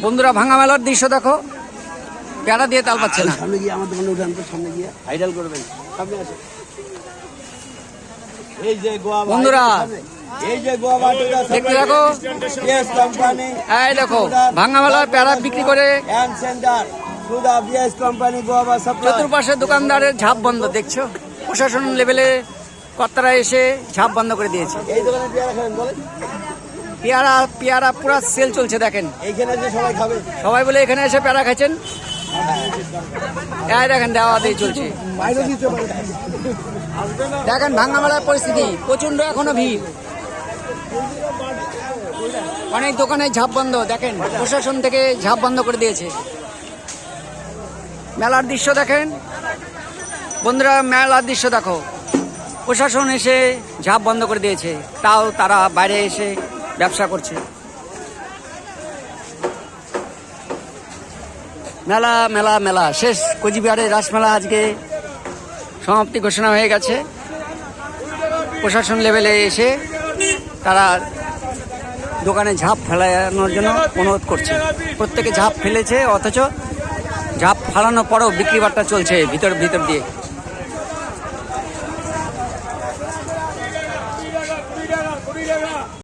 বন্ধুরা ভাঙা মেলার দৃশ্য দেখো, পেয়ারা দিয়ে তাল পাচ্ছে না। সামনে গিয়ে আমার দোকানে উঠান তো, সামনে গিয়ে আইডাল করবেন। সামনে আছে এই যে গোয়া, বন্ধুরা এই যে গোয়া বাটুরা দেখতে দেখো, বিএস কোম্পানি, এই দেখো ভাঙা মেলার পেয়ারা বিক্রি করে এন্ড সেন্টার সুদা বিএস কোম্পানি গোয়া বা সাপ্লাই। চতুর্পাশে দোকানদারের ঝাঁপ বন্ধ, দেখছো প্রশাসন লেভেলে কর্তারা এসে ঝাঁপ বন্ধ করে দিয়েছে। এই দোকানে পেয়ারা খাবেন বলেন? পেয়ারা পুরো সেল চলছে দেখেন, এইখানে যে সবাই খাবে, সবাই বলে এখানে এসে পেয়ারা খাচ্ছেন। এই দেখেন দেওয়া দিয়ে চলছে, দেখেন ভাঙা মেলার পরিস্থিতি প্রচন্ড, এখনো ভিড়, অনেক দোকানে ঝাঁপ বন্ধ, দেখেন প্রশাসন থেকে ঝাঁপ বন্ধ করে দিয়েছে। মেলার দৃশ্য দেখেন বন্ধুরা, মেলার দৃশ্য দেখো, প্রশাসন এসে ঝাঁপ বন্ধ করে দিয়েছে, তাও তারা বাইরে এসে ব্যবসা করছে। মেলা মেলা মেলা শেষ, কোচবিহারের রাসমেলা আজকে সমাপ্তি ঘোষণা হয়ে গেছে। প্রশাসন লেভেলে এসে তারা দোকানে ঝাঁপ ফেলানোর জন্য অনুরোধ করছে। প্রত্যেকে ঝাঁপ ফেলেছে, অথচ ঝাঁপ ফেলানোর পরেও বিক্রি বাট্টা চলছে ভিতর দিয়ে।